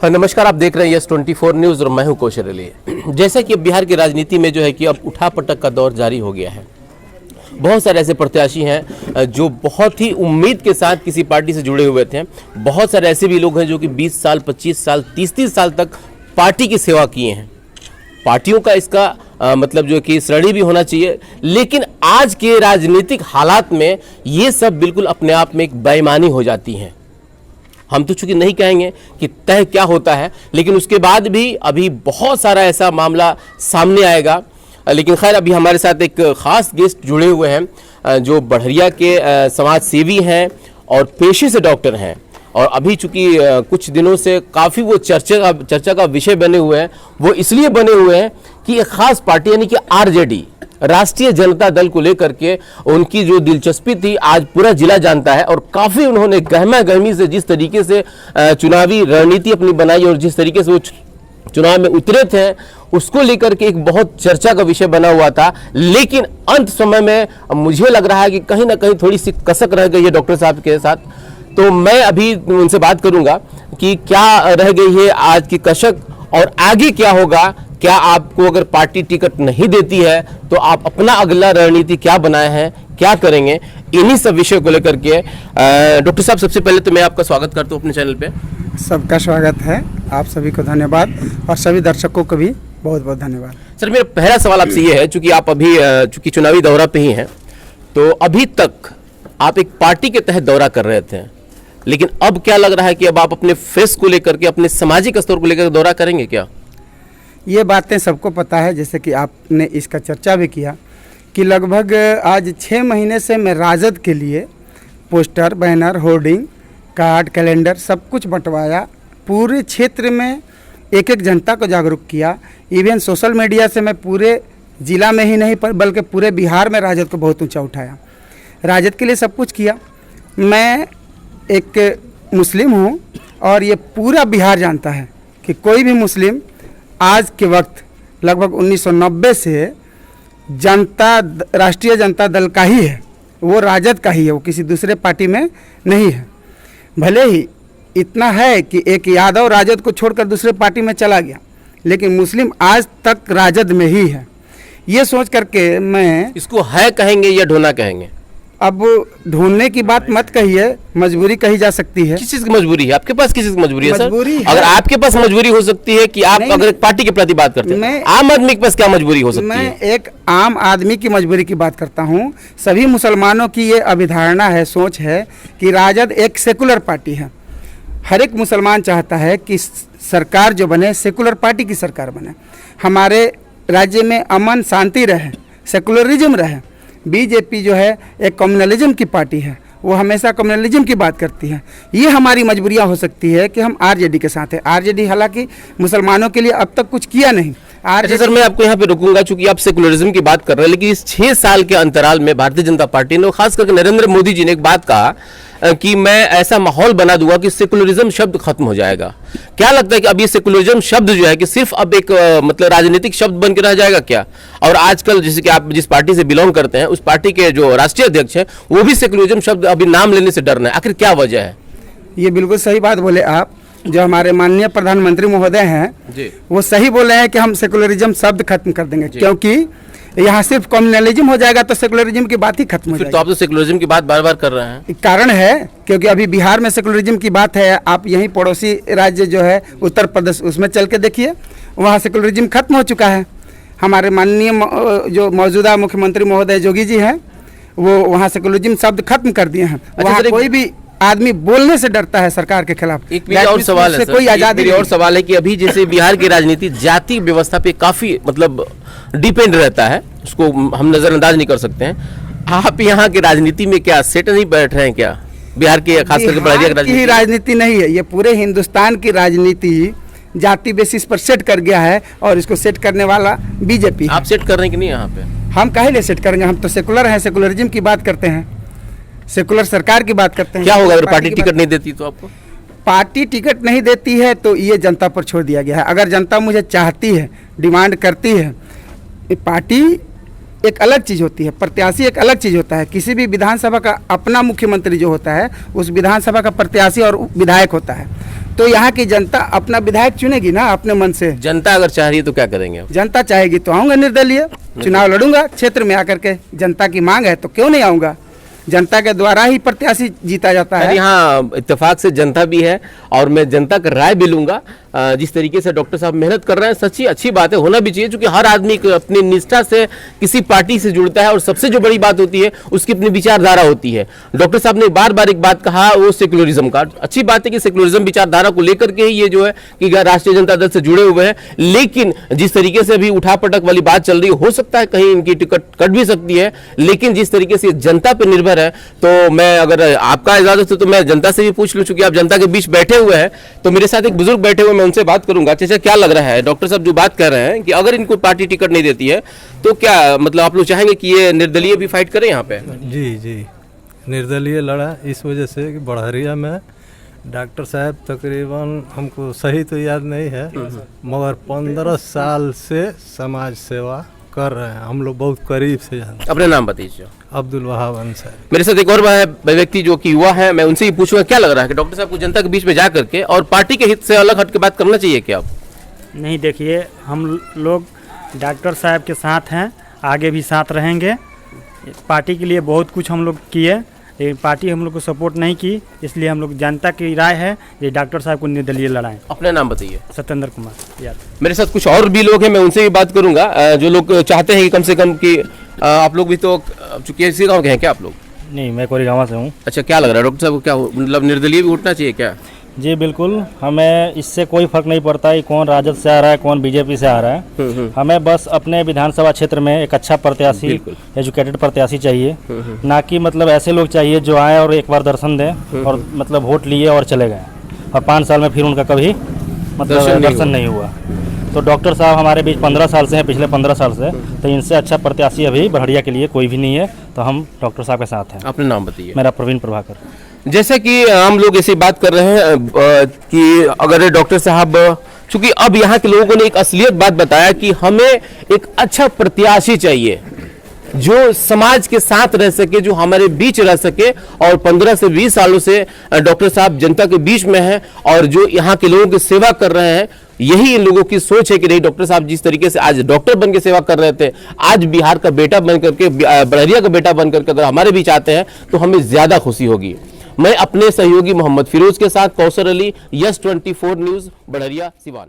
नमस्कार, आप देख रहे हैं यस24 न्यूज़ और मैं हूं कौशल अली। जैसा कि अब बिहार की राजनीति में जो है कि अब उठापटक का दौर जारी हो गया है। बहुत सारे ऐसे प्रत्याशी हैं जो बहुत ही उम्मीद के साथ किसी पार्टी से जुड़े हुए थे। बहुत सारे ऐसे भी लोग हैं जो कि 20 साल, 25 साल, 30 साल तक पार्टी की सेवा किए हैं। पार्टियों का इसका मतलब जो कि श्रेणी भी होना चाहिए, लेकिन आज के राजनीतिक हालात में ये सब बिल्कुल अपने आप में एक बेईमानी हो जाती हैं। हम तो चूंकि नहीं कहेंगे कि तय क्या होता है, लेकिन उसके बाद भी अभी बहुत सारा ऐसा मामला सामने आएगा। लेकिन खैर, अभी हमारे साथ एक खास गेस्ट जुड़े हुए हैं जो बढ़िया के समाज सेवी हैं और पेशे से डॉक्टर हैं। और अभी चूंकि कुछ दिनों से काफ़ी वो चर्चा का विषय बने हुए हैं। वो इसलिए बने हुए हैं कि एक खास पार्टी यानी कि आरजेडी, राष्ट्रीय जनता दल को लेकर के उनकी जो दिलचस्पी थी आज पूरा जिला जानता है। और काफ़ी उन्होंने गहमा गहमी से जिस तरीके से चुनावी रणनीति अपनी बनाई और जिस तरीके से वो चुनाव में उतरे थे, उसको लेकर के एक बहुत चर्चा का विषय बना हुआ था। लेकिन अंत समय में मुझे लग रहा है कि कहीं ना कहीं थोड़ी सी कसक रह गई है डॉक्टर साहब के साथ। तो मैं अभी उनसे बात करूंगा कि क्या रह गई है आज की कसक और आगे क्या होगा। क्या आपको अगर पार्टी टिकट नहीं देती है तो आप अपना अगला रणनीति क्या बनाए हैं, क्या करेंगे, इन्हीं सब विषय को लेकर के डॉक्टर साहब, सबसे पहले तो मैं आपका स्वागत करता हूं अपने चैनल पे। सबका स्वागत है, आप सभी को धन्यवाद और सभी दर्शकों को भी बहुत बहुत धन्यवाद। सर, मेरा पहला सवाल आपसे ये है, चूंकि आप अभी चूंकि चुनावी दौरा पे ही हैं, तो अभी तक आप एक पार्टी के तहत दौरा कर रहे थे, लेकिन अब क्या लग रहा है कि अब आप अपने फेस को लेकर के, अपने सामाजिक स्तर को लेकर दौरा करेंगे क्या? ये बातें सबको पता है, जैसे कि आपने इसका चर्चा भी किया कि लगभग आज 6 महीने से मैं राजद के लिए poster, banner, hoarding, card, calendar सब कुछ बंटवाया। पूरे क्षेत्र में एक एक जनता को जागरूक किया। इवन सोशल मीडिया से मैं पूरे ज़िला में ही नहीं बल्कि पूरे बिहार में राजद को बहुत ऊंचा उठाया। राजद के लिए सब कुछ किया। मैं एक मुस्लिम हूँ और ये पूरा बिहार जानता है कि कोई भी मुस्लिम आज के वक्त लगभग 1990 से राष्ट्रीय जनता दल का ही है, वो राजद का ही है, वो किसी दूसरे पार्टी में नहीं है। भले ही इतना है कि एक यादव राजद को छोड़कर दूसरे पार्टी में चला गया, लेकिन मुस्लिम आज तक राजद में ही है। ये सोच करके मैं इसको है कहेंगे या ढोना कहेंगे? अब ढूंढने की बात मत कहिए, मजबूरी कही जा सकती है। किस चीज की मजबूरी है आपके पास? किस चीज की मजबूरी है सर? मजबूरी है। अगर आपके पास मजबूरी हो सकती है कि आप अगर एक पार्टी के प्रति बात करते हैं, आम आदमी के पास क्या मजबूरी हो सकती है? मैं एक आम आदमी की मजबूरी की बात करता हूं। सभी मुसलमानों की ये अभिधारणा है, सोच है कि राजद एक सेकुलर पार्टी है। हर एक मुसलमान चाहता है कि सरकार जो बने सेकुलर पार्टी की सरकार बने, हमारे राज्य में अमन शांति रहे, सेकुलरिज्म रहे। बीजेपी जो है एक कम्युनलिज्म की पार्टी है, वो हमेशा कम्युनलिज्म की बात करती है। ये हमारी मजबूरियां हो सकती है कि हम आरजेडी के साथ हैं। आरजेडी हालांकि मुसलमानों के लिए अब तक कुछ किया नहीं। अच्छा सर, मैं आपको यहाँ पे रुकूंगा, चूंकि आप सेकुलरिज्म की बात कर रहे हैं, लेकिन इस 6 साल के अंतराल में भारतीय जनता पार्टी ने, खास करके नरेंद्र मोदी जी ने एक बात कहा कि मैं ऐसा माहौल बना दूंगा कि सेकुलरिज्म शब्द खत्म हो जाएगा। क्या लगता है कि अब ये सेकुलरिज्म शब्द जो है कि सिर्फ अब एक मतलब राजनीतिक शब्द बन के रह जाएगा क्या? और आजकल जैसे कि आप जिस पार्टी से बिलोंग करते हैं, उस पार्टी के जो राष्ट्रीय अध्यक्ष हैं, वो भी सेकुलरिज्म शब्द अभी नाम लेने से डर रहे हैं। आखिर क्या वजह है? ये बिल्कुल सही बात बोले आप। जो हमारे माननीय प्रधानमंत्री महोदय हैं, वो सही बोले हैं कि हम सेकुलरिज्म शब्द खत्म कर देंगे, क्योंकि यहाँ सिर्फ कम्युनलिज्म हो जाएगा तो सेकुलरिज्म की बात ही खत्म हो जाएगी। तो आप तो सेकुलरिज्म की बात बार बार कर रहे हैं। कारण है क्योंकि अभी बिहार में सेकुलरिज्म की बात है। आप यहीं पड़ोसी राज्य जो है उत्तर प्रदेश, उसमें चल के देखिए, वहाँ सेकुलरिज्म खत्म हो चुका है। हमारे माननीय जो मौजूदा मुख्यमंत्री महोदय योगी जी हैं, वो वहाँ सेकुलरिज्म शब्द खत्म कर दिए हैं। वहाँ कोई भी आदमी बोलने से डरता है सरकार के खिलाफ। एक मेरा और सवाल है, कोई आजादी और सवाल है कि अभी जैसे बिहार की राजनीति जाति व्यवस्था पे काफी मतलब डिपेंड रहता है, उसको हम नजरअंदाज नहीं कर सकते हैं। आप यहाँ की राजनीति में क्या सेट नहीं बैठ रहे हैं क्या? बिहार की खास करके बिहार की राजनीति नहीं है, ये पूरे हिंदुस्तान की राजनीति जाति बेसिस पर सेट कर गया है और इसको सेट करने वाला बीजेपी। आप सेट कर रहे हैं कि नहीं यहाँ पे? हम काहे लिए सेट करेंगे? हम तो सेकुलर हैं, सेकुलरिज्म की बात करते हैं, सेकुलर सरकार की बात करते हैं। क्या होगा अगर पार्टी टिकट नहीं देती तो आपको? पार्टी टिकट नहीं देती है तो ये जनता पर छोड़ दिया गया है। अगर जनता मुझे चाहती है, डिमांड करती है, पार्टी एक अलग चीज़ होती है, प्रत्याशी एक अलग चीज़ होता है। किसी भी विधानसभा का अपना मुख्यमंत्री जो होता है, उस विधानसभा का प्रत्याशी और विधायक होता है। तो यहाँ की जनता अपना विधायक चुनेगी ना अपने मन से। जनता अगर चाह रही है तो क्या करेंगे आप? जनता चाहेगी तो आऊँगा निर्दलीय, चुनाव लड़ूंगा क्षेत्र में आकर के। जनता की मांग है तो क्यों नहीं आऊँगा। जनता के द्वारा ही प्रत्याशी जीता जाता है। यहाँ इत्तेफाक से जनता भी है और मैं जनता का राय भी लूंगा। जिस तरीके से डॉक्टर साहब मेहनत कर रहे हैं, सच्ची अच्छी बात है, होना भी चाहिए, क्योंकि हर आदमी अपनी निष्ठा से किसी पार्टी से जुड़ता है और सबसे जो बड़ी बात होती है उसकी अपनी विचारधारा होती है। डॉक्टर साहब ने बार बार एक बात कहा, वो सेक्युलरिज्म का। अच्छी बात है कि सेक्युलरिज्म विचारधारा को लेकर के ही ये जो है कि राष्ट्रीय जनता दल से जुड़े हुए हैं, लेकिन जिस तरीके से अभी उठापटक वाली बात चल रही है, हो सकता है कहीं इनकी टिकट कट भी सकती है, लेकिन जिस तरीके से जनता पर निर्भर है, तो मैं अगर आपका इजाजत हो तो मैं जनता से भी पूछ लूं, चूंकि आप जनता के बीच बैठे हुए हैं। तो मेरे साथ एक बुजुर्ग बैठे हुए, मैं उनसे बात करूंगा। चाचा, क्या लग रहा है डॉक्टर साहब जो बात कर रहे हैं कि अगर इनको पार्टी टिकट नहीं देती है तो क्या मतलब आप लोग चाहेंगे कि ये निर्दलीय भी फाइट करें यहाँ पे? जी जी, निर्दलीय लड़ा इस वजह से कि बढ़हरिया में डॉक्टर साहब तकरीबन, हमको सही तो याद नहीं है, मगर 15 साल से समाज सेवा कर रहे हैं। हम लोग बहुत करीब से जानते हैं। अपने नाम बताइए। अब्दुल वहाब अंसारी। मेरे साथ एक और व्यक्ति जो कि युवा है, मैं उनसे ही पूछूंगा क्या लग रहा है कि डॉक्टर साहब को जनता के बीच में जा करके और पार्टी के हित से अलग हट के बात करना चाहिए क्या? नहीं, देखिए, हम लोग डॉक्टर साहब के साथ हैं, आगे भी साथ रहेंगे। पार्टी के लिए बहुत कुछ हम लोग किए, लेकिन पार्टी हम लोग को सपोर्ट नहीं की, इसलिए हम लोग, जनता की राय है ये डॉक्टर साहब को निर्दलीय लड़ाएं। अपना नाम बताइए। सत्येंद्र कुमार यादव। मेरे साथ कुछ और भी लोग हैं, मैं उनसे भी बात करूंगा, जो लोग चाहते हैं कि कम से कम कि आप लोग भी तो, चूंकि इसी गाँव के हैं क्या आप लोग? नहीं, मैं कोरेगांव से हूँ। अच्छा, क्या लग रहा है डॉक्टर साहब को, क्या मतलब निर्दलीय भी उठना चाहिए क्या? जी बिल्कुल, हमें इससे कोई फर्क नहीं पड़ता है कौन राजद से आ रहा है, कौन बीजेपी से आ रहा है। हमें बस अपने विधानसभा क्षेत्र में एक अच्छा प्रत्याशी, एजुकेटेड प्रत्याशी चाहिए, ना कि मतलब ऐसे लोग चाहिए जो आए और एक बार दर्शन दें और मतलब वोट लिए और चले गए और 5 साल में फिर उनका कभी मतलब दर्शन नहीं हुआ। तो डॉक्टर साहब हमारे बीच 15 साल से हैं, पिछले 15 साल से, तो इनसे अच्छा प्रत्याशी अभी बढ़िया के लिए कोई भी नहीं है, तो हम डॉक्टर साहब के साथ हैं। अपना नाम बताइए। मेरा प्रवीण प्रभाकर। जैसे कि हम लोग ऐसी बात कर रहे हैं कि अगर डॉक्टर साहब, चूंकि अब यहाँ के लोगों ने एक असलियत बात बताया कि हमें एक अच्छा प्रत्याशी चाहिए जो समाज के साथ रह सके, जो हमारे बीच रह सके, और 15 से 20 सालों से डॉक्टर साहब जनता के बीच में हैं और जो यहाँ के लोगों की सेवा कर रहे हैं। यही इन लोगों की सोच है कि नहीं, डॉक्टर साहब जिस तरीके से आज डॉक्टर बन के सेवा कर रहे थे, आज बिहार का बेटा बन करके, बढ़िया का बेटा बन करके अगर हमारे बीच आते हैं तो हमें ज्यादा खुशी होगी। मैं अपने सहयोगी मोहम्मद फिरोज के साथ कौसर अली, यस 24 न्यूज, बढ़िया, सिवान।